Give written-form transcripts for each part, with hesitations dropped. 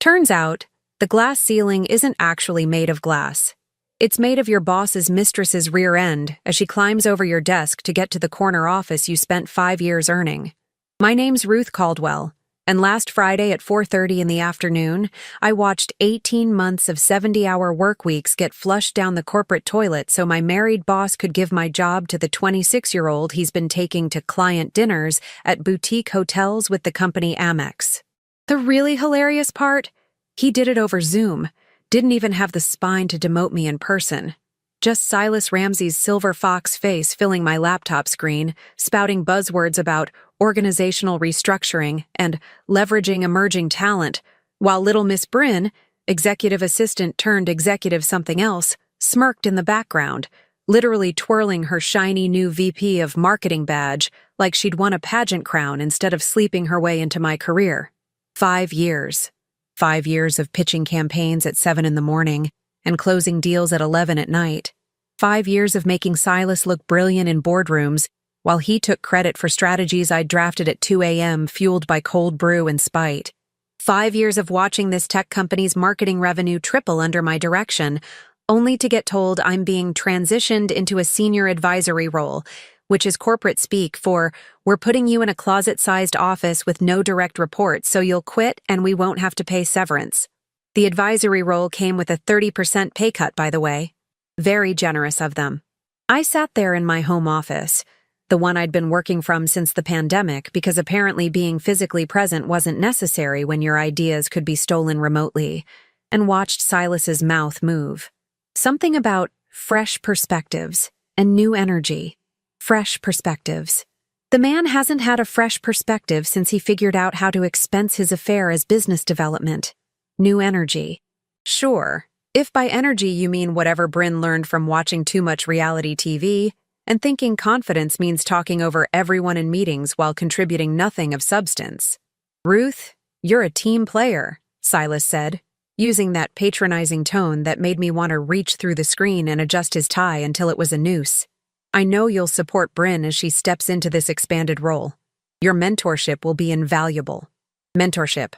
Turns out, the glass ceiling isn't actually made of glass. It's made of your boss's mistress's rear end as she climbs over your desk to get to the corner office you spent 5 years earning. My name's Ruth Caldwell, and last Friday at 4:30 in the afternoon, I watched 18 months of 70-hour work weeks get flushed down the corporate toilet so my married boss could give my job to the 26-year-old he's been taking to client dinners at boutique hotels with the company Amex. The really hilarious part? He did it over Zoom. Didn't even have the spine to demote me in person. Just Silas Ramsey's silver fox face filling my laptop screen, spouting buzzwords about organizational restructuring and leveraging emerging talent, while little Miss Bryn, executive assistant turned executive something else, smirked in the background, literally twirling her shiny new VP of marketing badge like she'd won a pageant crown instead of sleeping her way into my career. 5 years. 5 years of pitching campaigns at 7 in the morning and closing deals at 11 at night. 5 years of making Silas look brilliant in boardrooms while he took credit for strategies I'd drafted at 2 a.m. fueled by cold brew and spite. 5 years of watching this tech company's marketing revenue triple under my direction, only to get told I'm being transitioned into a senior advisory role, which is corporate speak for, we're putting you in a closet-sized office with no direct reports so you'll quit and we won't have to pay severance. The advisory role came with a 30% pay cut, by the way. Very generous of them. I sat there in my home office, the one I'd been working from since the pandemic because apparently being physically present wasn't necessary when your ideas could be stolen remotely, and watched Silas's mouth move. Something about fresh perspectives and new energy. Fresh perspectives. The man hasn't had a fresh perspective since he figured out how to expense his affair as business development. New energy. Sure, if by energy you mean whatever Bryn learned from watching too much reality TV, and thinking confidence means talking over everyone in meetings while contributing nothing of substance. Ruth, you're a team player, Silas said, using that patronizing tone that made me want to reach through the screen and adjust his tie until it was a noose. I know you'll support Bryn as she steps into this expanded role. Your mentorship will be invaluable. Mentorship.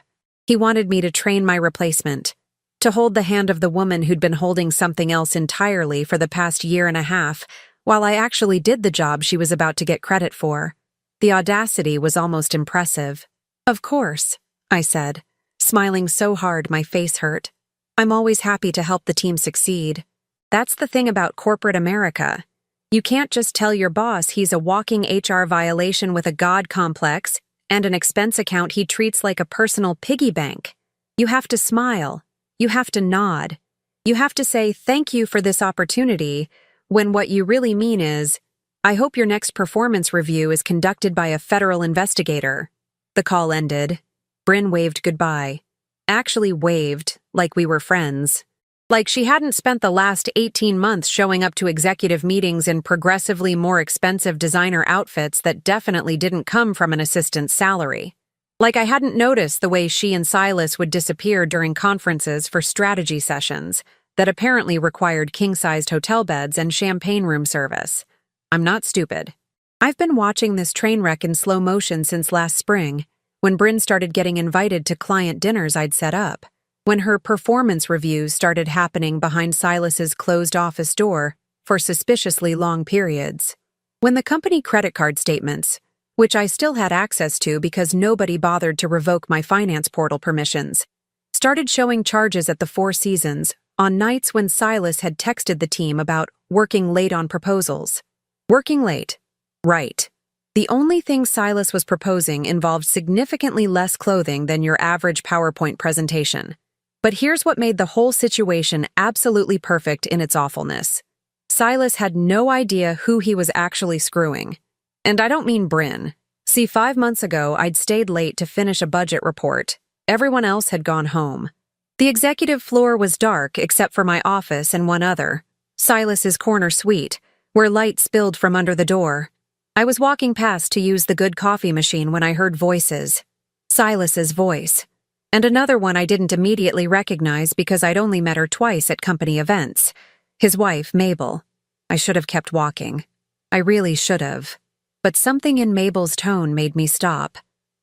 He wanted me to train my replacement, to hold the hand of the woman who'd been holding something else entirely for the past 1.5 years, while I actually did the job she was about to get credit for. The audacity was almost impressive. Of course, I said, smiling so hard my face hurt. I'm always happy to help the team succeed. That's the thing about corporate America. You can't just tell your boss he's a walking HR violation with a God complex and an expense account he treats like a personal piggy bank. You have to smile. You have to nod. You have to say thank you for this opportunity when what you really mean is, I hope your next performance review is conducted by a federal investigator. The call ended. Bryn waved goodbye. Actually waved like we were friends. Like she hadn't spent the last 18 months showing up to executive meetings in progressively more expensive designer outfits that definitely didn't come from an assistant's salary. Like I hadn't noticed the way she and Silas would disappear during conferences for strategy sessions that apparently required king-sized hotel beds and champagne room service. I'm not stupid. I've been watching this train wreck in slow motion since last spring, when Bryn started getting invited to client dinners I'd set up. When her performance reviews started happening behind Silas's closed office door for suspiciously long periods. When the company credit card statements, which I still had access to because nobody bothered to revoke my finance portal permissions, started showing charges at the Four Seasons on nights when Silas had texted the team about working late on proposals. Working late. Right. The only thing Silas was proposing involved significantly less clothing than your average PowerPoint presentation. But here's what made the whole situation absolutely perfect in its awfulness. Silas had no idea who he was actually screwing. And I don't mean Bryn. See, 5 months ago, I'd stayed late to finish a budget report. Everyone else had gone home. The executive floor was dark except for my office and one other, Silas's corner suite, where light spilled from under the door. I was walking past to use the good coffee machine when I heard voices. Silas's voice. And another one I didn't immediately recognize because I'd only met her twice at company events. His wife, Mabel. I should have kept walking. I really should have. But something in Mabel's tone made me stop.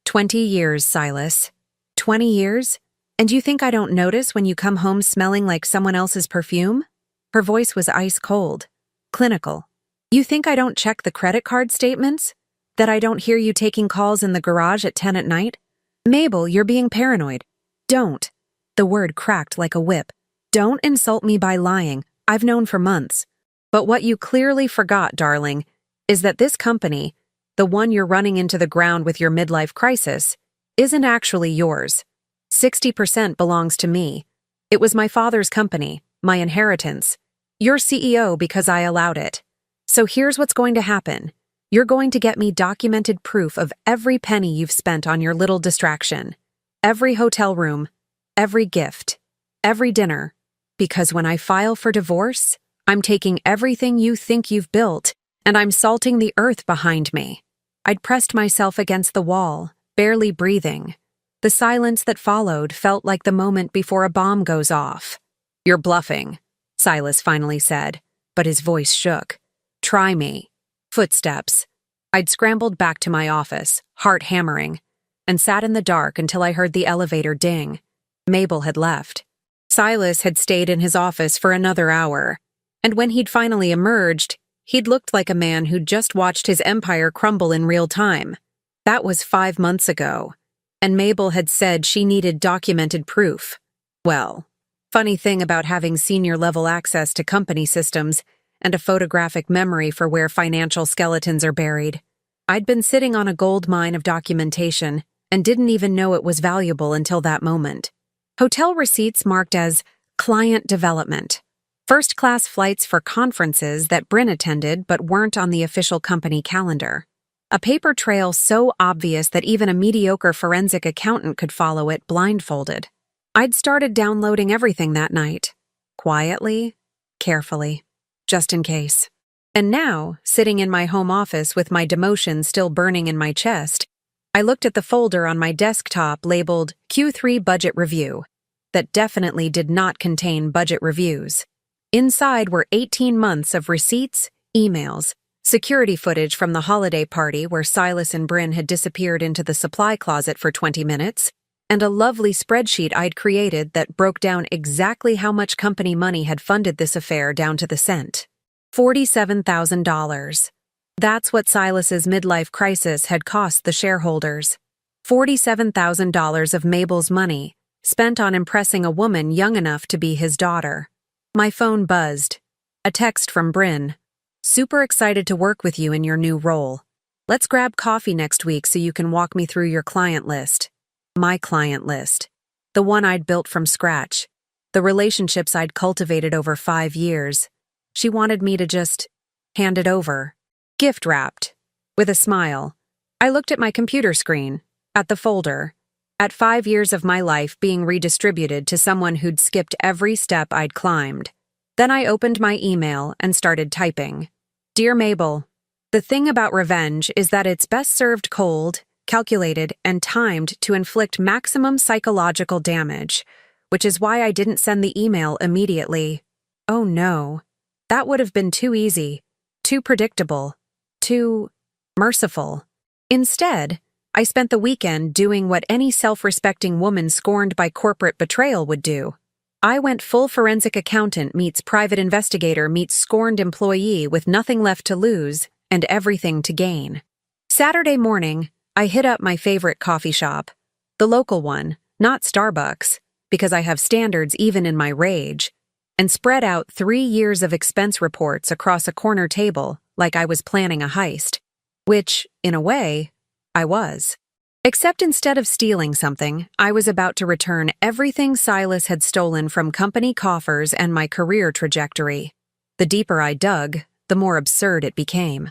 20 years, Silas. 20 years? And you think I don't notice when you come home smelling like someone else's perfume? Her voice was ice cold, clinical. You think I don't check the credit card statements? That I don't hear you taking calls in the garage at 10 at night? Mabel, you're being paranoid. Don't. The word cracked like a whip. Don't insult me by lying. I've known for months. But what you clearly forgot, darling, is that this company, the one you're running into the ground with your midlife crisis, isn't actually yours. 60% belongs to me. It was my father's company, my inheritance. You're CEO because I allowed it. So here's what's going to happen. You're going to get me documented proof of every penny you've spent on your little distraction. Every hotel room, every gift, every dinner. Because when I file for divorce, I'm taking everything you think you've built, and I'm salting the earth behind me. I'd pressed myself against the wall, barely breathing. The silence that followed felt like the moment before a bomb goes off. You're bluffing, Silas finally said, but his voice shook. Try me. Footsteps. I'd scrambled back to my office, heart hammering, and sat in the dark until I heard the elevator ding. Mabel had left. Silas had stayed in his office for another hour, and when he'd finally emerged, he'd looked like a man who'd just watched his empire crumble in real time. That was 5 months ago, and Mabel had said she needed documented proof. Well, funny thing about having senior-level access to company systems and a photographic memory for where financial skeletons are buried. I'd been sitting on a gold mine of documentation and didn't even know it was valuable until that moment. Hotel receipts marked as client development. First-class flights for conferences that Bryn attended but weren't on the official company calendar. A paper trail so obvious that even a mediocre forensic accountant could follow it blindfolded. I'd started downloading everything that night. Quietly, carefully. Just in case. And now, sitting in my home office with my demotion still burning in my chest, I looked at the folder on my desktop labeled Q3 Budget Review that definitely did not contain budget reviews. Inside were 18 months of receipts, emails, security footage from the holiday party where Silas and Bryn had disappeared into the supply closet for 20 minutes, and a lovely spreadsheet I'd created that broke down exactly how much company money had funded this affair down to the cent. $47,000. That's what Silas's midlife crisis had cost the shareholders. $47,000 of Mabel's money, spent on impressing a woman young enough to be his daughter. My phone buzzed. A text from Bryn. Super excited to work with you in your new role. Let's grab coffee next week so you can walk me through your client list. My client list. The one I'd built from scratch. The relationships I'd cultivated over 5 years. She wanted me to just hand it over. Gift wrapped. With a smile. I looked at my computer screen, at the folder, at 5 years of my life being redistributed to someone who'd skipped every step I'd climbed. Then I opened my email and started typing. Dear Mabel, the thing about revenge is that it's best served cold, calculated, and timed to inflict maximum psychological damage, which is why I didn't send the email immediately. Oh no. That would have been too easy, too predictable, too merciful. Instead, I spent the weekend doing what any self-respecting woman scorned by corporate betrayal would do. I went full forensic accountant meets private investigator meets scorned employee with nothing left to lose and everything to gain. Saturday morning, I hit up my favorite coffee shop. The local one, not Starbucks, because I have standards even in my rage, and spread out 3 years of expense reports across a corner table like I was planning a heist. Which, in a way, I was. Except instead of stealing something, I was about to return everything Silas had stolen from company coffers and my career trajectory. The deeper I dug, the more absurd it became.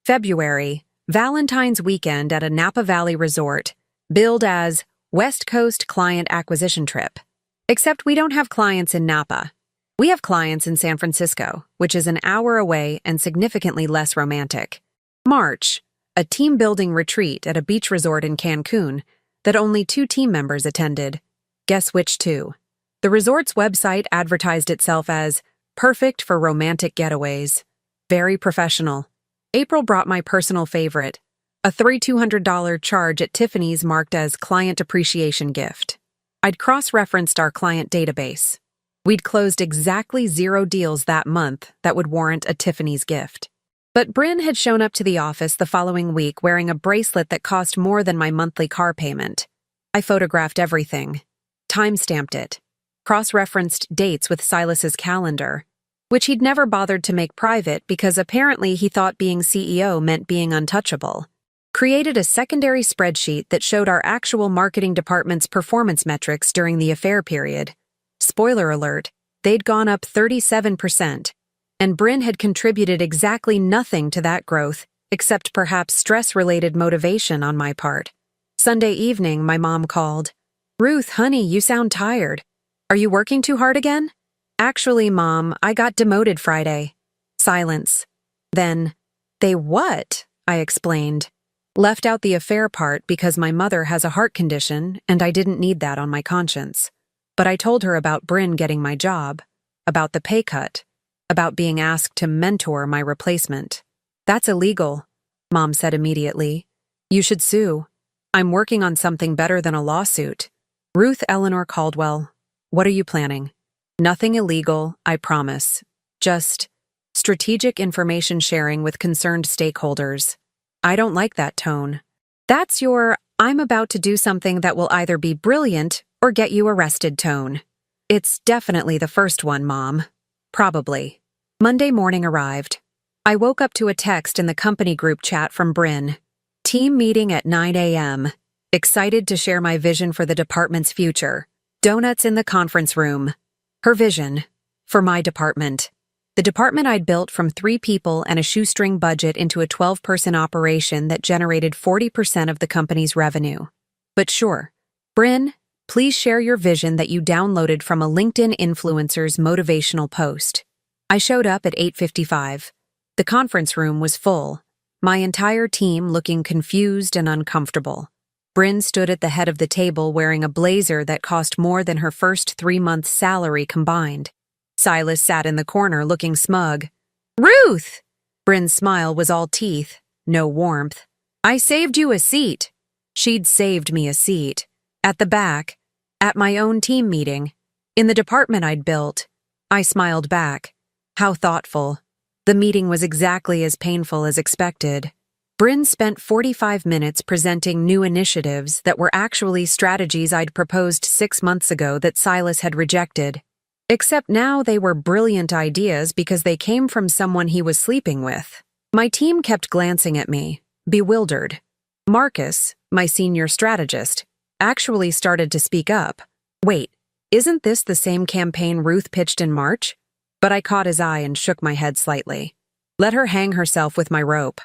February, Valentine's weekend at a Napa Valley resort, billed as West Coast Client Acquisition Trip. Except we don't have clients in Napa. We have clients in San Francisco, which is an hour away and significantly less romantic. March, a team-building retreat at a beach resort in Cancun that only 2 team members attended. Guess which 2? The resort's website advertised itself as perfect for romantic getaways. Very professional. April brought my personal favorite, a $3,200 charge at Tiffany's marked as client appreciation gift. I'd cross-referenced our client database. We'd closed exactly 0 deals that month that would warrant a Tiffany's gift. But Bryn had shown up to the office the following week wearing a bracelet that cost more than my monthly car payment. I photographed everything, time-stamped it, cross-referenced dates with Silas's calendar, which he'd never bothered to make private because apparently he thought being CEO meant being untouchable. Created a secondary spreadsheet that showed our actual marketing department's performance metrics during the affair period. Spoiler alert, they'd gone up 37%, and Bryn had contributed exactly nothing to that growth, except perhaps stress-related motivation on my part. Sunday evening, my mom called. "Ruth, honey, you sound tired. Are you working too hard again?" "Actually, Mom, I got demoted Friday." Silence. Then, "They what?" I explained. Left out the affair part because my mother has a heart condition and I didn't need that on my conscience. But I told her about Bryn getting my job, about the pay cut, about being asked to mentor my replacement. "That's illegal," Mom said immediately. "You should sue. I'm working on something better than a lawsuit." Ruth Eleanor Caldwell, what are you planning? Nothing illegal, I promise. Just strategic information sharing with concerned stakeholders. I don't like that tone. That's your, I'm about to do something that will either be brilliant or get you arrested tone. It's definitely the first one, Mom. Probably. Monday morning arrived. I woke up to a text in the company group chat from Bryn. Team meeting at 9 a.m. Excited to share my vision for the department's future. Donuts in the conference room. Her vision. For my department. The department I'd built from 3 people and a shoestring budget into a 12-person operation that generated 40% of the company's revenue. But sure. Bryn, please share your vision that you downloaded from a LinkedIn influencer's motivational post. I showed up at 8:55. The conference room was full, my entire team looking confused and uncomfortable. Bryn stood at the head of the table wearing a blazer that cost more than her first 3 months' salary combined. Silas sat in the corner looking smug. "Ruth!" Bryn's smile was all teeth, no warmth. "I saved you a seat." She'd saved me a seat. At the back. At my own team meeting. In the department I'd built. I smiled back. How thoughtful. The meeting was exactly as painful as expected. Bryn spent 45 minutes presenting new initiatives that were actually strategies I'd proposed 6 months ago that Silas had rejected. Except now they were brilliant ideas because they came from someone he was sleeping with. My team kept glancing at me, bewildered. Marcus, my senior strategist, actually started to speak up. "Wait, isn't this the same campaign Ruth pitched in March?" But I caught his eye and shook my head slightly. Let her hang herself with my rope.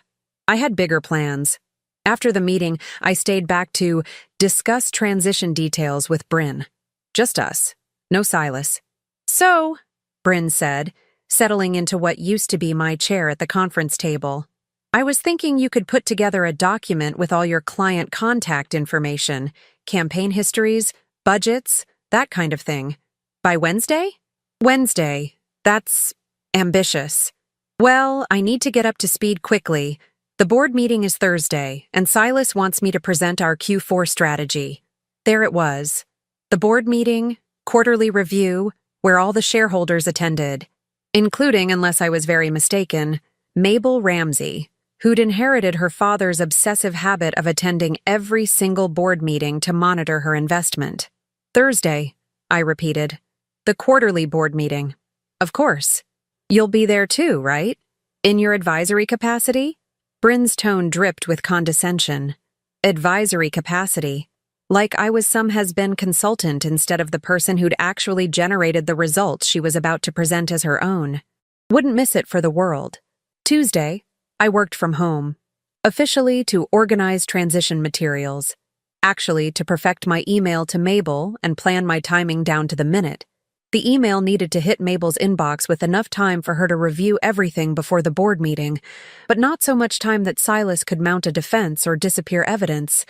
I had bigger plans. After the meeting, I stayed back to discuss transition details with Bryn. Just us. No Silas. "So," Bryn said, settling into what used to be my chair at the conference table, "I was thinking you could put together a document with all your client contact information, campaign histories, budgets, that kind of thing. By Wednesday?" "Wednesday. That's ambitious." "Well, I need to get up to speed quickly. The board meeting is Thursday, and Silas wants me to present our Q4 strategy." There it was. The board meeting, quarterly review, where all the shareholders attended, including, unless I was very mistaken, Mabel Ramsey, who'd inherited her father's obsessive habit of attending every single board meeting to monitor her investment. "Thursday," I repeated. "The quarterly board meeting." "Of course. You'll be there too, right? In your advisory capacity?" Bryn's tone dripped with condescension. Advisory capacity. Like I was some has-been consultant instead of the person who'd actually generated the results she was about to present as her own. Wouldn't miss it for the world. Tuesday, I worked from home. Officially to organize transition materials. Actually to perfect my email to Mabel and plan my timing down to the minute. The email needed to hit Mabel's inbox with enough time for her to review everything before the board meeting, but not so much time that Silas could mount a defense or disappear evidence.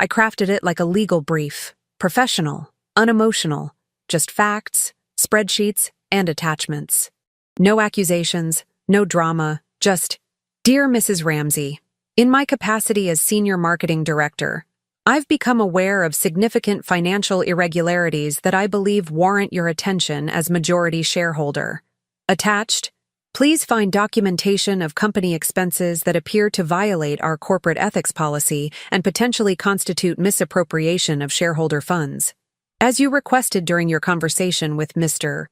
I crafted it like a legal brief, professional, unemotional, just facts, spreadsheets, and attachments. No accusations, no drama, just, "Dear Mrs. Ramsey, in my capacity as Senior Marketing Director, I've become aware of significant financial irregularities that I believe warrant your attention as majority shareholder. Attached, please find documentation of company expenses that appear to violate our corporate ethics policy and potentially constitute misappropriation of shareholder funds. As you requested during your conversation with Mr.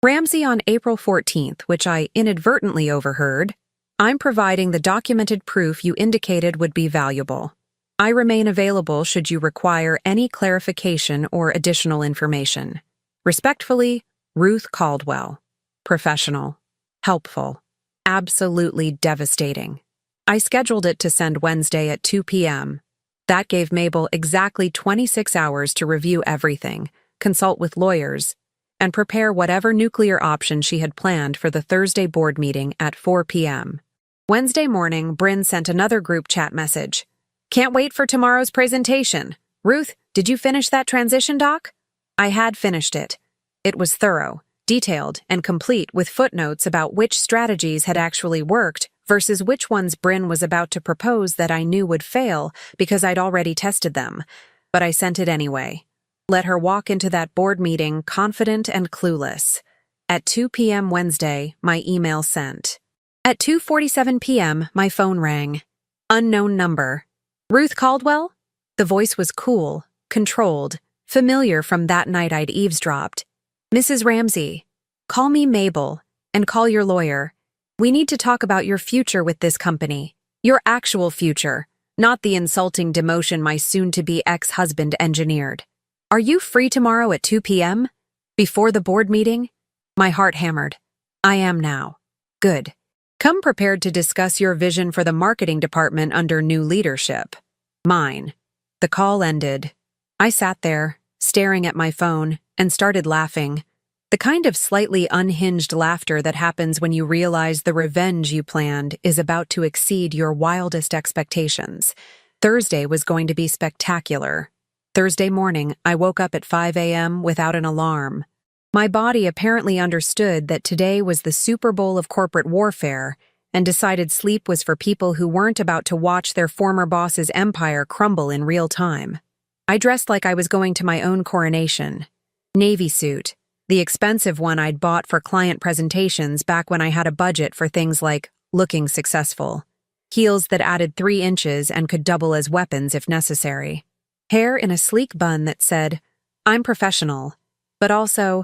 Ramsey on April 14th, which I inadvertently overheard, I'm providing the documented proof you indicated would be valuable. I remain available should you require any clarification or additional information. Respectfully, Ruth Caldwell. Professional. Helpful. Absolutely devastating. I scheduled it to send Wednesday at 2 p.m. That gave Mabel exactly 26 hours to review everything, consult with lawyers, and prepare whatever nuclear option she had planned for the Thursday board meeting at 4 p.m. Wednesday morning, Bryn sent another group chat message. Can't wait for tomorrow's presentation. Ruth, did you finish that transition doc? I had finished it. It was thorough, detailed, and complete with footnotes about which strategies had actually worked versus which ones Bryn was about to propose that I knew would fail because I'd already tested them. But I sent it anyway. Let her walk into that board meeting confident and clueless. At 2 p.m. Wednesday, my email sent. At 2:47 p.m., my phone rang. Unknown number. Ruth Caldwell? The voice was cool, controlled, familiar from that night I'd eavesdropped. Mrs. Ramsey, call me Mabel, and call your lawyer. We need to talk about your future with this company. Your actual future, not the insulting demotion my soon-to-be ex-husband engineered. Are you free tomorrow at 2 p.m.? Before the board meeting? My heart hammered. I am now. Good. Come prepared to discuss your vision for the marketing department under new leadership. Mine. The call ended. I sat there, staring at my phone, and started laughing. The kind of slightly unhinged laughter that happens when you realize the revenge you planned is about to exceed your wildest expectations. Thursday was going to be spectacular. Thursday morning, I woke up at 5 a.m. without an alarm. My body apparently understood that today was the Super Bowl of corporate warfare and decided sleep was for people who weren't about to watch their former boss's empire crumble in real time. I dressed like I was going to my own coronation. Navy suit, the expensive one I'd bought for client presentations back when I had a budget for things like looking successful. Heels that added 3 inches and could double as weapons if necessary. Hair in a sleek bun that said, I'm professional, but also,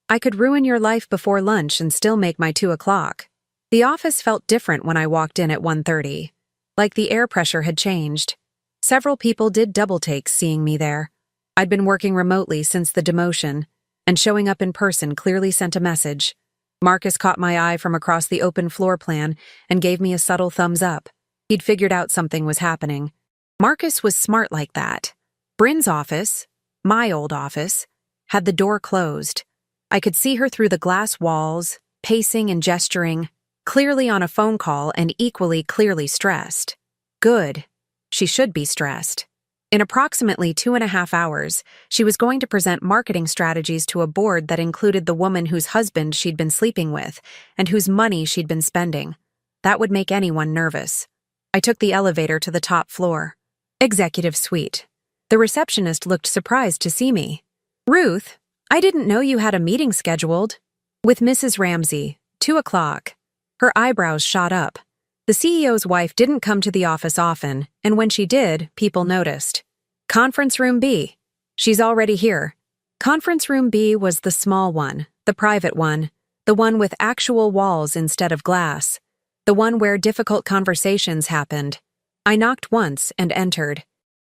I could ruin your life before lunch and still make my 2 o'clock. The office felt different when I walked in at 1:30. Like the air pressure had changed. Several people did double takes seeing me there. I'd been working remotely since the demotion, and showing up in person clearly sent a message. Marcus caught my eye from across the open floor plan and gave me a subtle thumbs up. He'd figured out something was happening. Marcus was smart like that. Bryn's office, my old office, had the door closed. I could see her through the glass walls, pacing and gesturing, clearly on a phone call and equally clearly stressed. Good. She should be stressed. In approximately 2.5 hours, she was going to present marketing strategies to a board that included the woman whose husband she'd been sleeping with and whose money she'd been spending. That would make anyone nervous. I took the elevator to the top floor. Executive suite. The receptionist looked surprised to see me. Ruth, I didn't know you had a meeting scheduled. With Mrs. Ramsey, 2 o'clock. Her eyebrows shot up. The CEO's wife didn't come to the office often, and when she did, people noticed. Conference room B. She's already here. Conference room B was the small one, the private one, the one with actual walls instead of glass, the one where difficult conversations happened. I knocked once and entered.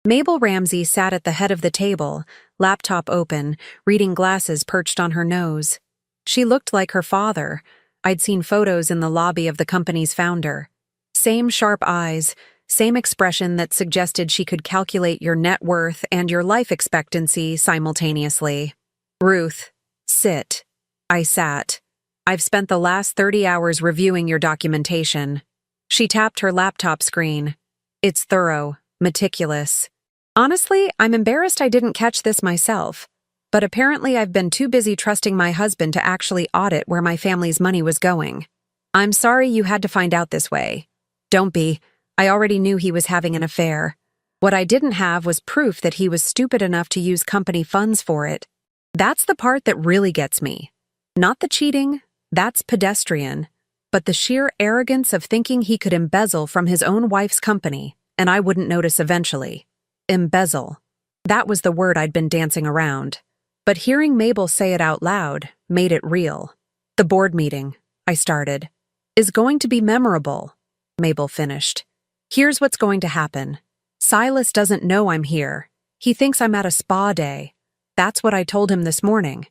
Mabel Ramsey sat at the head of the table, laptop open, reading glasses perched on her nose. She looked like her father. I'd seen photos in the lobby of the company's founder. Same sharp eyes, same expression that suggested she could calculate your net worth and your life expectancy simultaneously. Ruth, sit. I sat. I've spent the last 30 hours reviewing your documentation. She tapped her laptop screen. It's thorough, meticulous. Honestly, I'm embarrassed I didn't catch this myself, but apparently I've been too busy trusting my husband to actually audit where my family's money was going. I'm sorry you had to find out this way. Don't be. I already knew he was having an affair. What I didn't have was proof that he was stupid enough to use company funds for it. That's the part that really gets me. Not the cheating, that's pedestrian, but the sheer arrogance of thinking he could embezzle from his own wife's company, and I wouldn't notice eventually. Embezzle. That was the word I'd been dancing around. But hearing Mabel say it out loud made it real. The board meeting, I started, is going to be memorable, Mabel finished. Here's what's going to happen. Silas doesn't know I'm here. He thinks I'm at a spa day. That's what I told him this morning.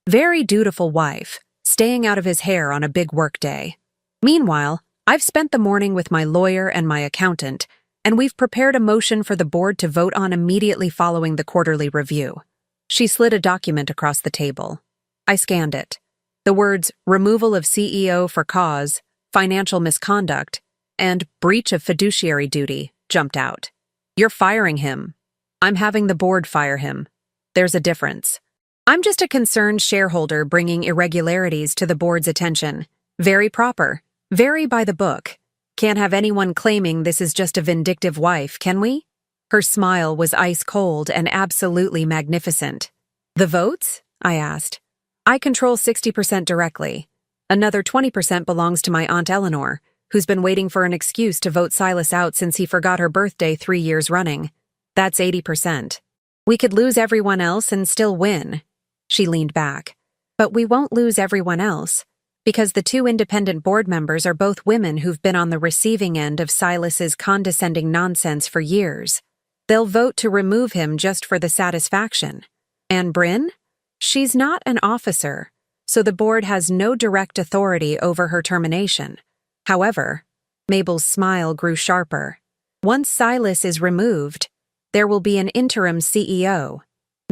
Very dutiful wife, staying out of his hair on a big work day. Meanwhile, I've spent the morning with my lawyer and my accountant, and we've prepared a motion for the board to vote on immediately following the quarterly review. She slid a document across the table. I scanned it. The words removal of CEO for cause, financial misconduct, and breach of fiduciary duty jumped out. You're firing him. I'm having the board fire him. There's a difference. I'm just a concerned shareholder bringing irregularities to the board's attention. Very proper. Very by the book. Can't have anyone claiming this is just a vindictive wife, can we? Her smile was ice cold and absolutely magnificent. The votes? I asked. I control 60% directly. Another 20% belongs to my Aunt Eleanor, who's been waiting for an excuse to vote Silas out since he forgot her birthday 3 years running. That's 80%. We could lose everyone else and still win. She leaned back. But we won't lose everyone else, because the 2 independent board members are both women who've been on the receiving end of Silas's condescending nonsense for years. They'll vote to remove him just for the satisfaction. And Bryn? She's not an officer, so the board has no direct authority over her termination. However, Mabel's smile grew sharper. Once Silas is removed, there will be an interim CEO,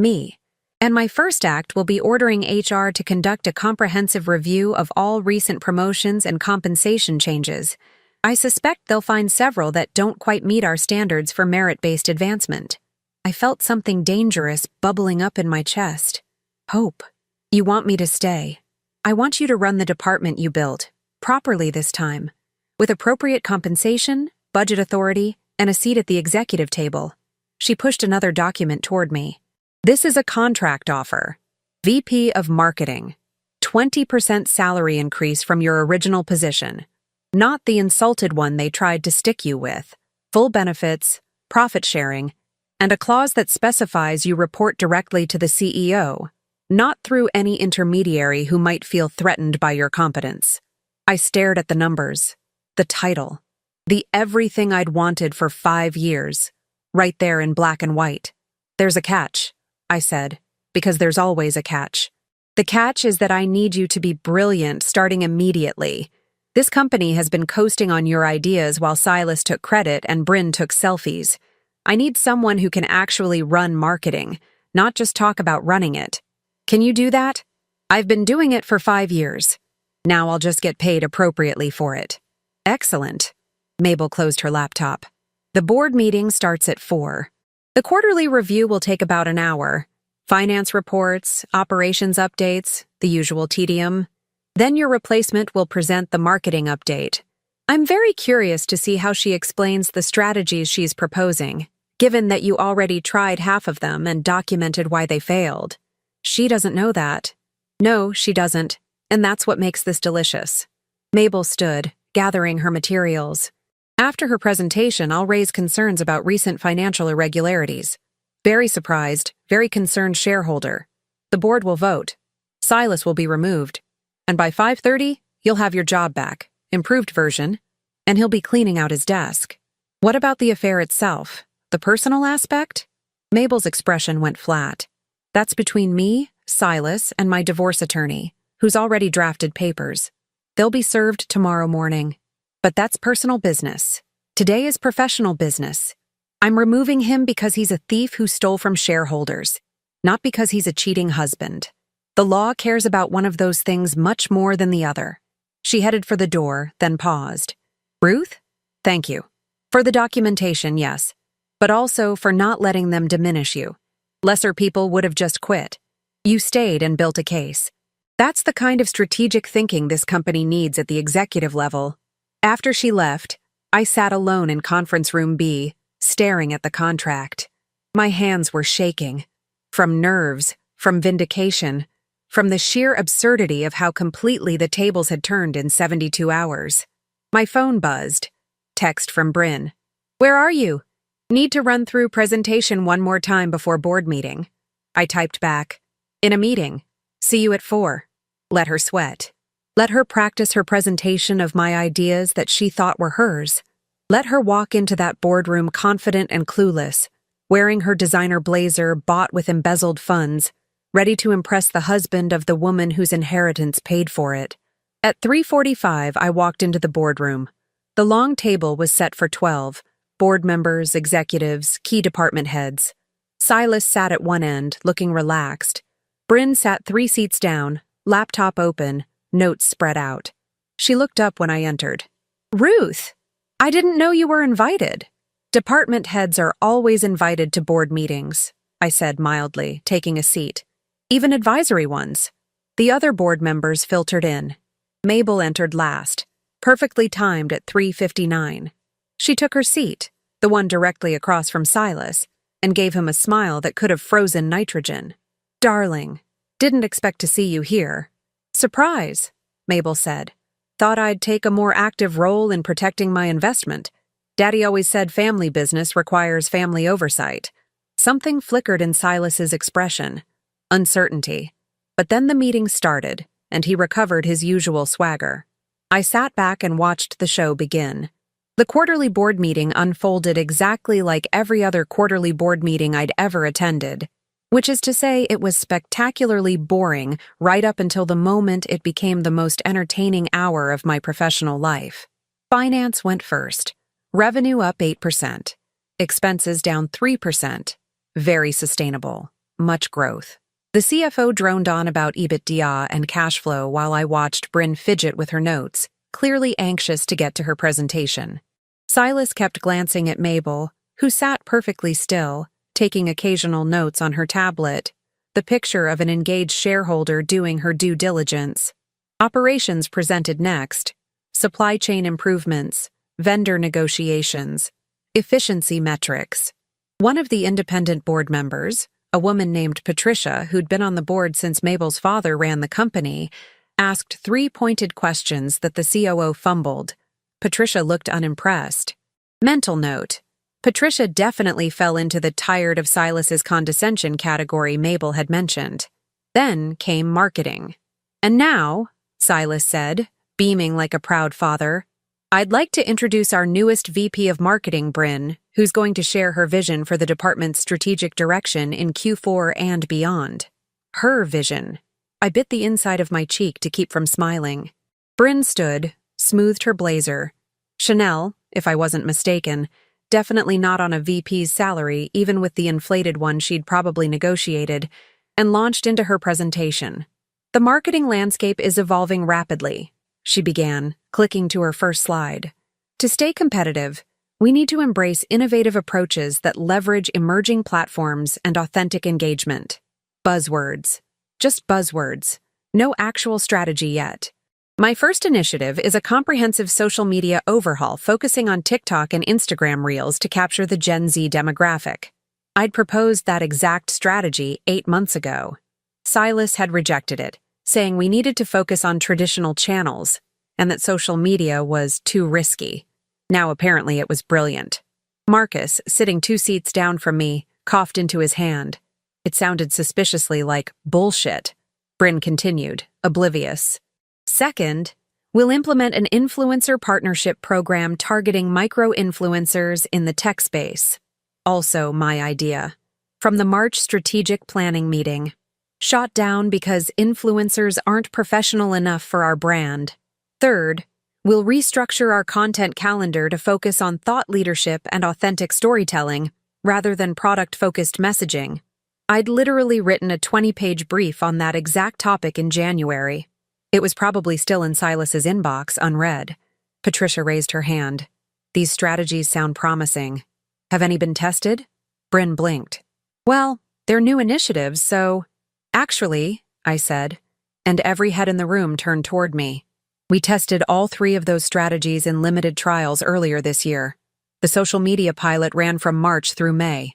me. And my first act will be ordering HR to conduct a comprehensive review of all recent promotions and compensation changes. I suspect they'll find several that don't quite meet our standards for merit-based advancement. I felt something dangerous bubbling up in my chest. Hope. You want me to stay. I want you to run the department you built, properly this time, with appropriate compensation, budget authority, and a seat at the executive table. She pushed another document toward me. This is a contract offer. VP of Marketing. 20% salary increase from your original position. Not the insulted one they tried to stick you with. Full benefits, profit sharing, and a clause that specifies you report directly to the CEO, not through any intermediary who might feel threatened by your competence. I stared at the numbers, the title, the everything I'd wanted for 5 years, right there in black and white. There's a catch, I said, because there's always a catch. The catch is that I need you to be brilliant starting immediately. This company has been coasting on your ideas while Silas took credit and Bryn took selfies. I need someone who can actually run marketing, not just talk about running it. Can you do that? I've been doing it for 5 years. Now I'll just get paid appropriately for it. Excellent. Mabel closed her laptop. The board meeting starts at 4. The quarterly review will take about an hour. Finance reports, operations updates, the usual tedium. Then your replacement will present the marketing update. I'm very curious to see how she explains the strategies she's proposing, given that you already tried half of them and documented why they failed. She doesn't know that. No, she doesn't, and that's what makes this delicious. Mabel stood, gathering her materials. After her presentation, I'll raise concerns about recent financial irregularities. Very surprised, very concerned shareholder. The board will vote. Silas will be removed. And by 5:30, you'll have your job back, improved version, and he'll be cleaning out his desk. What about the affair itself? The personal aspect? Mabel's expression went flat. That's between me, Silas, and my divorce attorney, who's already drafted papers. They'll be served tomorrow morning. But that's personal business. Today is professional business. I'm removing him because he's a thief who stole from shareholders, not because he's a cheating husband. The law cares about one of those things much more than the other. She headed for the door, then paused. Ruth? Thank you. For the documentation, yes, but also for not letting them diminish you. Lesser people would have just quit. You stayed and built a case. That's the kind of strategic thinking this company needs at the executive level. After she left, I sat alone in conference room B, staring at the contract. My hands were shaking. From nerves, from vindication, from the sheer absurdity of how completely the tables had turned in 72 hours. My phone buzzed. Text from Bryn. "Where are you? Need to run through presentation one more time before board meeting." I typed back. "In a meeting. See you at 4. Let her sweat. Let her practice her presentation of my ideas that she thought were hers. Let her walk into that boardroom confident and clueless, wearing her designer blazer bought with embezzled funds, ready to impress the husband of the woman whose inheritance paid for it." At 3:45, I walked into the boardroom. The long table was set for 12, board members, executives, key department heads. Silas sat at one end, looking relaxed. Bryn sat 3 seats down, laptop open, notes spread out. She looked up when I entered. "Ruth, I didn't know you were invited." "Department heads are always invited to board meetings," I said mildly, taking a seat. "Even advisory ones." The other board members filtered in. Mabel entered last, perfectly timed at 3:59. She took her seat, the one directly across from Silas, and gave him a smile that could have frozen nitrogen. "Darling, didn't expect to see you here." "Surprise," Mabel said. "Thought I'd take a more active role in protecting my investment. Daddy always said family business requires family oversight." Something flickered in Silas's expression. Uncertainty. But then the meeting started, and he recovered his usual swagger. I sat back and watched the show begin. The quarterly board meeting unfolded exactly like every other quarterly board meeting I'd ever attended, which is to say it was spectacularly boring right up until the moment it became the most entertaining hour of my professional life. Finance went first. Revenue up 8%. Expenses down 3%. Very sustainable. Much growth. The CFO droned on about EBITDA and cash flow while I watched Bryn fidget with her notes, clearly anxious to get to her presentation. Silas kept glancing at Mabel, who sat perfectly still, taking occasional notes on her tablet, the picture of an engaged shareholder doing her due diligence. Operations presented next. Supply chain improvements, vendor negotiations, efficiency metrics. One of the independent board members, a woman named Patricia who'd been on the board since Mabel's father ran the company, asked 3 pointed questions that the COO fumbled. Patricia looked unimpressed. Mental note. Patricia definitely fell into the tired of Silas's condescension category Mabel had mentioned. Then came marketing. "And now," Silas said, beaming like a proud father, "I'd like to introduce our newest VP of Marketing, Bryn, who's going to share her vision for the department's strategic direction in Q4 and beyond." Her vision. I bit the inside of my cheek to keep from smiling. Bryn stood, smoothed her blazer. Chanel, if I wasn't mistaken, definitely not on a VP's salary, even with the inflated one she'd probably negotiated, and launched into her presentation. "The marketing landscape is evolving rapidly," she began, clicking to her first slide. "To stay competitive, we need to embrace innovative approaches that leverage emerging platforms and authentic engagement." Buzzwords. Just buzzwords. No actual strategy yet. My first initiative is a comprehensive social media overhaul focusing on TikTok and Instagram Reels to capture the Gen Z demographic. I'd proposed that exact strategy 8 months ago. Silas had rejected it, saying we needed to focus on traditional channels, and that social media was too risky. Now apparently it was brilliant. Marcus, sitting 2 seats down from me, coughed into his hand. It sounded suspiciously like bullshit. Bryn continued, oblivious. "Second, we'll implement an influencer partnership program targeting micro-influencers in the tech space." Also my idea. From the March strategic planning meeting. Shot down because influencers aren't professional enough for our brand. Third, we'll restructure our content calendar to focus on thought leadership and authentic storytelling, rather than product-focused messaging. I'd literally written a 20-page brief on that exact topic in January. It was probably still in Silas's inbox, unread. Patricia raised her hand. "These strategies sound promising. Have any been tested?" Bryn blinked. "Well, they're new initiatives, so—" "Actually," I said, and every head in the room turned toward me. "We tested all 3 of those strategies in limited trials earlier this year. The social media pilot ran from March through May.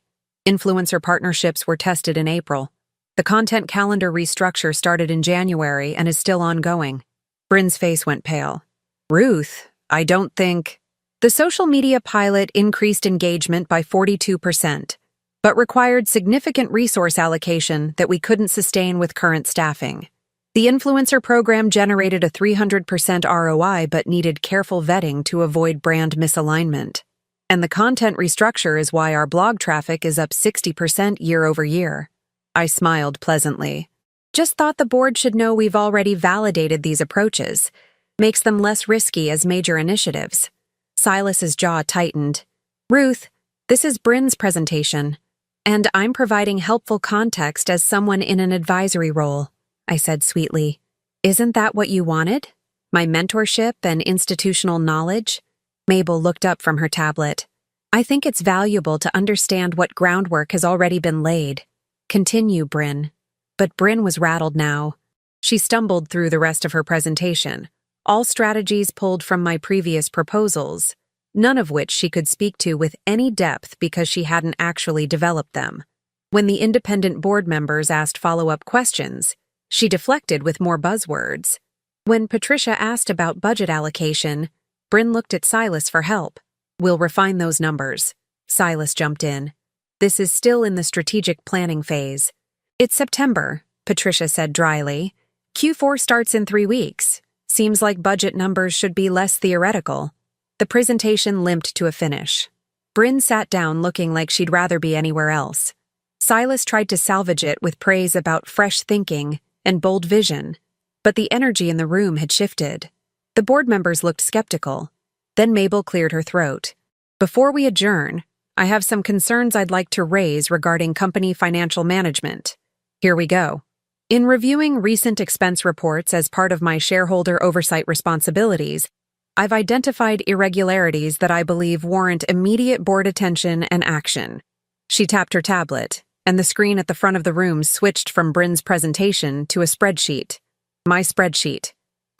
Influencer partnerships were tested in April. The content calendar restructure started in January and is still ongoing. Bryn's face went pale. Ruth, I don't think... The social media pilot increased engagement by 42%, but required significant resource allocation that we couldn't sustain with current staffing. The influencer program generated a 300% ROI but needed careful vetting to avoid brand misalignment. And the content restructure is why our blog traffic is up 60% year over year. I smiled pleasantly. Just thought the board should know we've already validated these approaches. Makes them less risky as major initiatives. Silas's jaw tightened. Ruth, this is Bryn's presentation, and I'm providing helpful context as someone in an advisory role, I said sweetly. Isn't that what you wanted? My mentorship and institutional knowledge? Mabel looked up from her tablet. I think it's valuable to understand what groundwork has already been laid. Continue, Bryn. But Bryn was rattled now. She stumbled through the rest of her presentation, all strategies pulled from my previous proposals, none of which she could speak to with any depth because she hadn't actually developed them. When the independent board members asked follow-up questions, she deflected with more buzzwords. When Patricia asked about budget allocation, Bryn looked at Silas for help. We'll refine those numbers. Silas jumped in. This is still in the strategic planning phase. It's September, Patricia said dryly. Q4 starts in 3 weeks. Seems like budget numbers should be less theoretical. The presentation limped to a finish. Bryn sat down looking like she'd rather be anywhere else. Silas tried to salvage it with praise about fresh thinking and bold vision, but the energy in the room had shifted. The board members looked skeptical. Then Mabel cleared her throat. Before we adjourn, I have some concerns I'd like to raise regarding company financial management. Here we go. In reviewing recent expense reports as part of my shareholder oversight responsibilities, I've identified irregularities that I believe warrant immediate board attention and action. She tapped her tablet, and the screen at the front of the room switched from Bryn's presentation to a spreadsheet. My spreadsheet.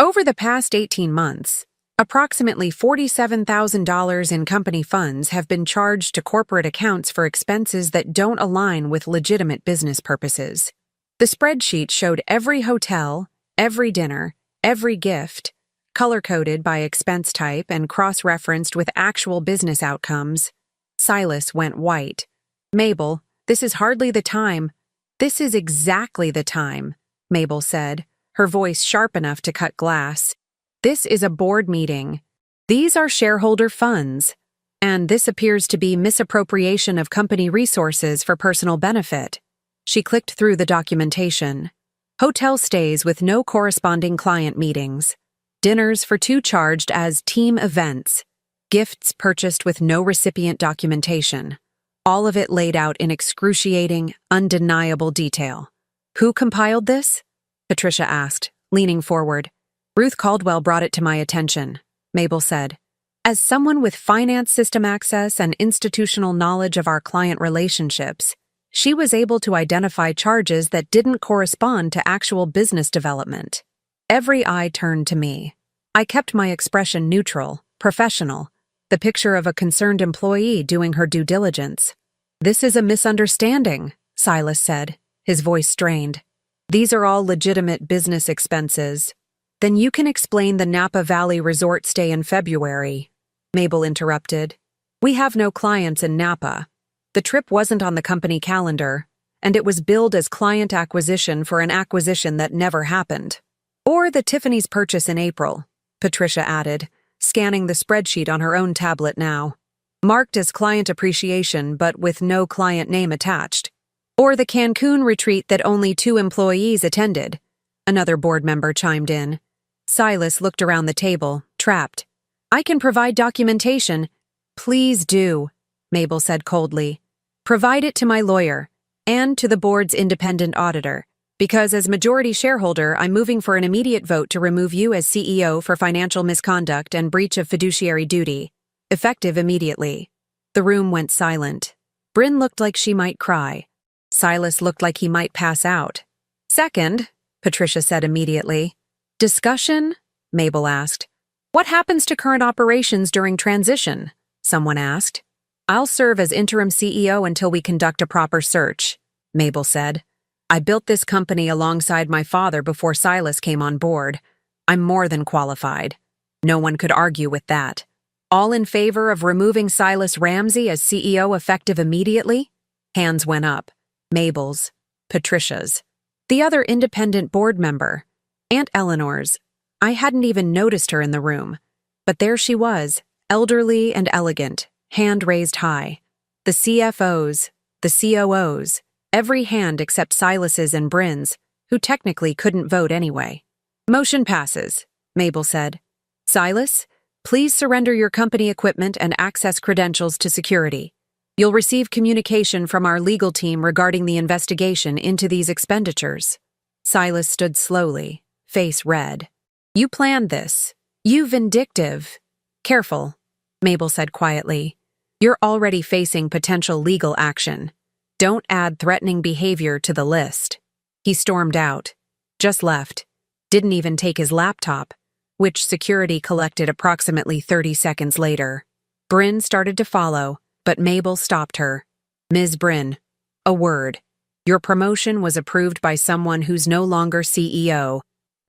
Over the past 18 months, approximately $47,000 in company funds have been charged to corporate accounts for expenses that don't align with legitimate business purposes. The spreadsheet showed every hotel, every dinner, every gift, color-coded by expense type and cross-referenced with actual business outcomes. Silas went white. Mabel, this is hardly the time. This is exactly the time, Mabel said, her voice sharp enough to cut glass. This is a board meeting. These are shareholder funds. And this appears to be misappropriation of company resources for personal benefit. She clicked through the documentation. Hotel stays with no corresponding client meetings. Dinners for two charged as team events. Gifts purchased with no recipient documentation. All of it laid out in excruciating, undeniable detail. Who compiled this? Patricia asked, leaning forward. Ruth Caldwell brought it to my attention, Mabel said. As someone with finance system access and institutional knowledge of our client relationships, she was able to identify charges that didn't correspond to actual business development. Every eye turned to me. I kept my expression neutral, professional, the picture of a concerned employee doing her due diligence. This is a misunderstanding, Silas said, his voice strained. These are all legitimate business expenses. Then you can explain the Napa Valley resort stay in February, Mabel interrupted. We have no clients in Napa. The trip wasn't on the company calendar, and it was billed as client acquisition for an acquisition that never happened. Or the Tiffany's purchase in April, Patricia added, scanning the spreadsheet on her own tablet now. Marked as client appreciation but with no client name attached. Or the Cancun retreat that only 2 employees attended. Another board member chimed in. Silas looked around the table, trapped. I can provide documentation. Please do, Mabel said coldly. Provide it to my lawyer, and to the board's independent auditor, because as majority shareholder, I'm moving for an immediate vote to remove you as CEO for financial misconduct and breach of fiduciary duty, effective immediately. The room went silent. Bryn looked like she might cry. Silas looked like he might pass out. Second, Patricia said immediately. Discussion? Mabel asked. What happens to current operations during transition? someone asked. I'll serve as interim CEO until we conduct a proper search, Mabel said. I built this company alongside my father before Silas came on board. I'm more than qualified. No one could argue with that. All in favor of removing Silas Ramsey as CEO effective immediately? Hands went up. Mabel's, Patricia's. The other independent board member, Aunt Eleanor's. I hadn't even noticed her in the room. But there she was, elderly and elegant, hand raised high. The CFOs, the COOs, every hand except Silas's and Bryn's, who technically couldn't vote anyway. Motion passes, Mabel said. Silas, please surrender your company equipment and access credentials to security. You'll receive communication from our legal team regarding the investigation into these expenditures. Silas stood slowly, face red. You planned this. You vindictive. Careful, Mabel said quietly. You're already facing potential legal action. Don't add threatening behavior to the list. He stormed out. Just left. Didn't even take his laptop, which security collected approximately 30 seconds later. Bryn started to follow, but Mabel stopped her. Ms. Bryn, a word. Your promotion was approved by someone who's no longer CEO.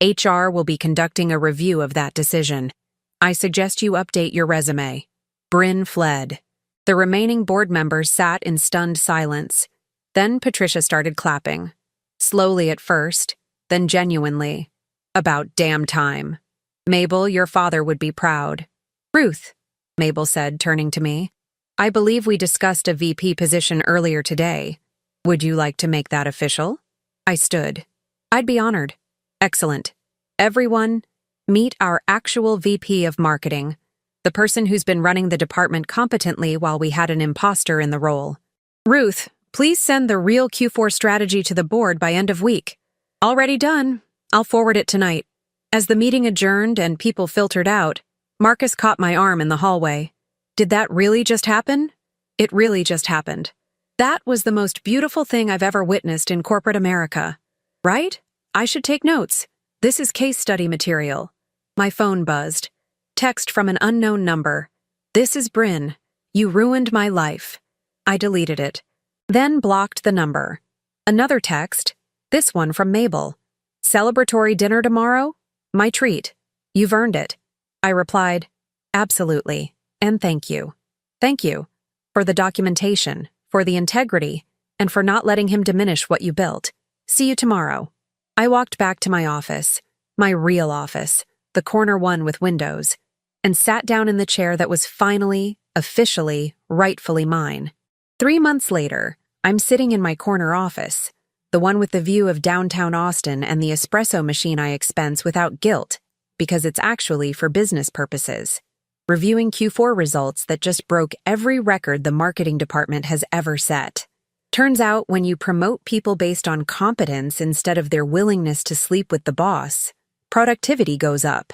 HR will be conducting a review of that decision. I suggest you update your resume. Bryn fled. The remaining board members sat in stunned silence. Then Patricia started clapping. Slowly at first, then genuinely. About damn time. Mabel, your father would be proud. Ruth, Mabel said, turning to me. I believe we discussed a VP position earlier today. Would you like to make that official? I stood. I'd be honored. Excellent. Everyone, meet our actual VP of marketing, the person who's been running the department competently while we had an imposter in the role. Ruth, please send the real Q4 strategy to the board by end of week. Already done. I'll forward it tonight. As the meeting adjourned and people filtered out, Marcus caught my arm in the hallway. Did that really just happen? It really just happened. That was the most beautiful thing I've ever witnessed in corporate America. Right? I should take notes. This is case study material. My phone buzzed. Text from an unknown number. This is Bryn. You ruined my life. I deleted it. Then blocked the number. Another text. This one from Mabel. Celebratory dinner tomorrow? My treat. You've earned it. I replied, absolutely, and thank you. Thank you. For the documentation, for the integrity, and for not letting him diminish what you built. See you tomorrow. I walked back to my office, my real office, the corner one with windows, and sat down in the chair that was finally, officially, rightfully mine. 3 months later, I'm sitting in my corner office, the one with the view of downtown Austin and the espresso machine I expense without guilt, because it's actually for business purposes, reviewing Q4 results that just broke every record the marketing department has ever set. Turns out when you promote people based on competence instead of their willingness to sleep with the boss, productivity goes up.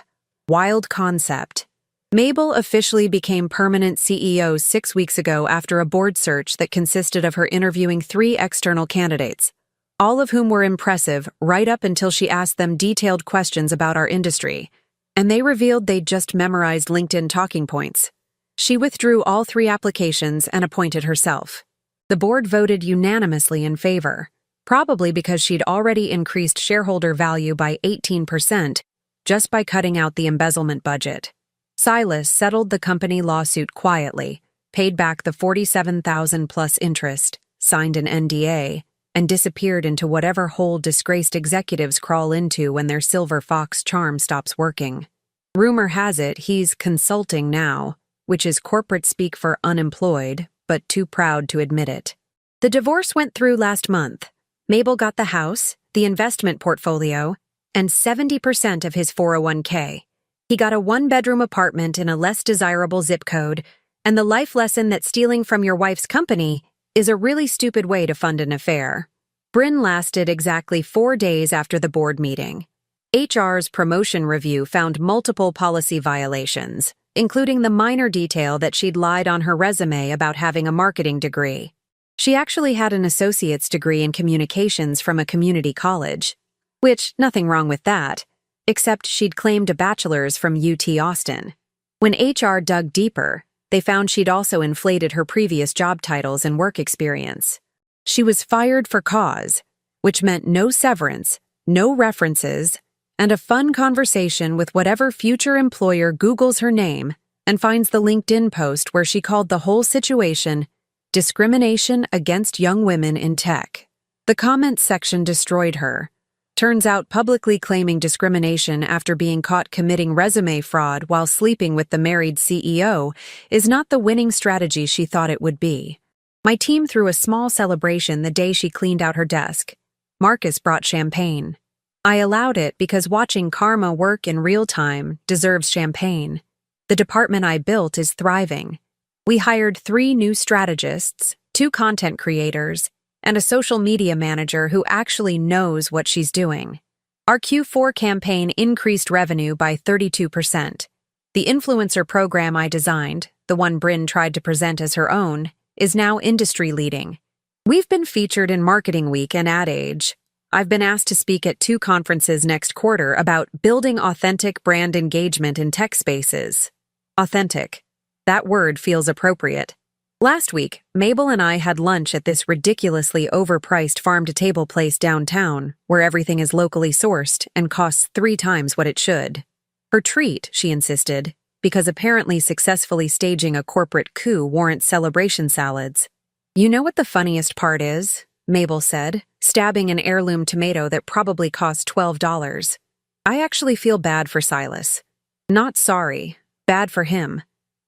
Wild concept. Mabel officially became permanent CEO 6 weeks ago after a board search that consisted of her interviewing 3 external candidates, all of whom were impressive right up until she asked them detailed questions about our industry, and they revealed they'd just memorized LinkedIn talking points. She withdrew all 3 applications and appointed herself. The board voted unanimously in favor, probably because she'd already increased shareholder value by 18% just by cutting out the embezzlement budget. Silas settled the company lawsuit quietly, paid back the $47,000 plus interest, signed an NDA, and disappeared into whatever hole disgraced executives crawl into when their silver fox charm stops working. Rumor has it he's consulting now, which is corporate speak for unemployed, but too proud to admit it. The divorce went through last month. Mabel got the house, the investment portfolio, and 70% of his 401k. He got a 1-bedroom apartment in a less desirable zip code, and the life lesson that stealing from your wife's company is a really stupid way to fund an affair. Bryn lasted exactly 4 days after the board meeting. HR's promotion review found multiple policy violations, including the minor detail that she'd lied on her resume about having a marketing degree. She actually had an associate's degree in communications from a community college, which, nothing wrong with that, except she'd claimed a bachelor's from UT Austin. When HR dug deeper, They found she'd also inflated her previous job titles and work experience. She was fired for cause, which meant no severance, no references, and a fun conversation with whatever future employer Googles her name and finds the LinkedIn post where she called the whole situation discrimination against young women in tech. The comments section destroyed her. Turns out publicly claiming discrimination after being caught committing resume fraud while sleeping with the married CEO is not the winning strategy she thought it would be. My team threw a small celebration the day she cleaned out her desk. Marcus brought champagne. I allowed it because watching karma work in real time deserves champagne. The department I built is thriving. We hired 3 new strategists, 2 content creators, and a social media manager who actually knows what she's doing. Our Q4 campaign increased revenue by 32%. The influencer program I designed, the one Bryn tried to present as her own, is now industry-leading. We've been featured in Marketing Week and Ad Age. I've been asked to speak at 2 conferences next quarter about building authentic brand engagement in tech spaces. Authentic. That word feels appropriate. Last week, Mabel and I had lunch at this ridiculously overpriced farm-to-table place downtown, where everything is locally sourced and costs 3 times what it should. Her treat, she insisted, because apparently successfully staging a corporate coup warrants celebration salads. You know what the funniest part is? Mabel said, stabbing an heirloom tomato that probably cost $12. I actually feel bad for Silas. Not sorry. Bad for him.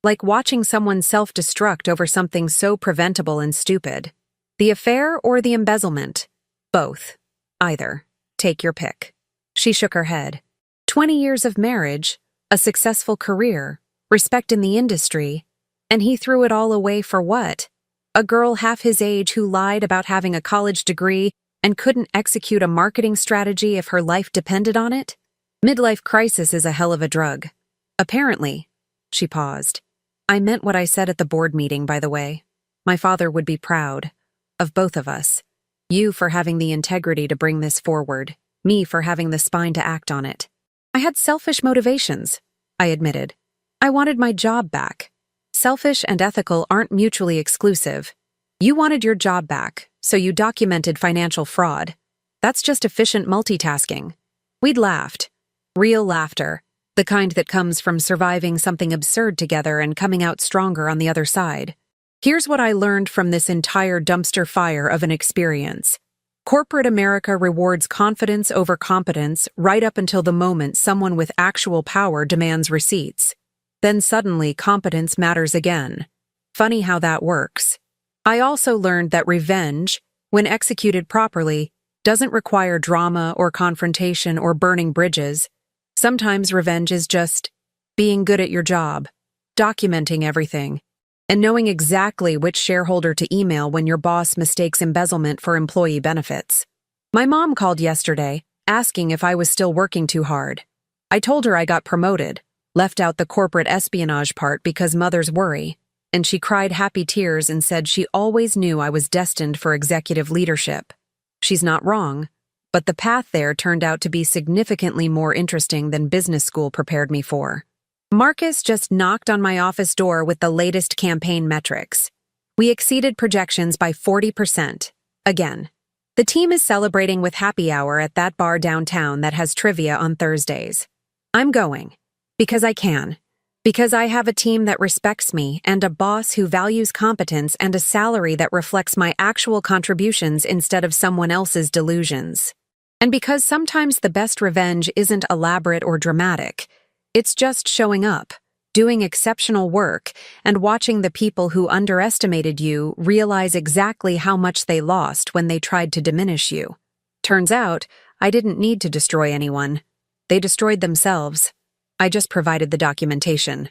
Like watching someone self-destruct over something so preventable and stupid. The affair or the embezzlement? Both. Either. Take your pick. She shook her head. 20 years of marriage, a successful career, respect in the industry, and he threw it all away for what? A girl half his age who lied about having a college degree and couldn't execute a marketing strategy if her life depended on it? Midlife crisis is a hell of a drug. Apparently. She paused. I meant what I said at the board meeting, by the way. My father would be proud. Of both of us. You for having the integrity to bring this forward. Me for having the spine to act on it. I had selfish motivations, I admitted. I wanted my job back. Selfish and ethical aren't mutually exclusive. You wanted your job back, so you documented financial fraud. That's just efficient multitasking. We'd laughed. Real laughter. The kind that comes from surviving something absurd together and coming out stronger on the other side. Here's what I learned from this entire dumpster fire of an experience. Corporate America rewards confidence over competence right up until the moment someone with actual power demands receipts. Then suddenly competence matters again. Funny how that works. I also learned that revenge, when executed properly, doesn't require drama or confrontation or burning bridges. Sometimes revenge is just being good at your job, documenting everything, and knowing exactly which shareholder to email when your boss mistakes embezzlement for employee benefits. My mom called yesterday, asking if I was still working too hard. I told her I got promoted, left out the corporate espionage part because mothers worry, and she cried happy tears and said she always knew I was destined for executive leadership. She's not wrong. But the path there turned out to be significantly more interesting than business school prepared me for. Marcus just knocked on my office door with the latest campaign metrics. We exceeded projections by 40%. Again. The team is celebrating with happy hour at that bar downtown that has trivia on Thursdays. I'm going. Because I can. Because I have a team that respects me and a boss who values competence and a salary that reflects my actual contributions instead of someone else's delusions. And because sometimes the best revenge isn't elaborate or dramatic, it's just showing up, doing exceptional work, and watching the people who underestimated you realize exactly how much they lost when they tried to diminish you. Turns out, I didn't need to destroy anyone. They destroyed themselves. I just provided the documentation.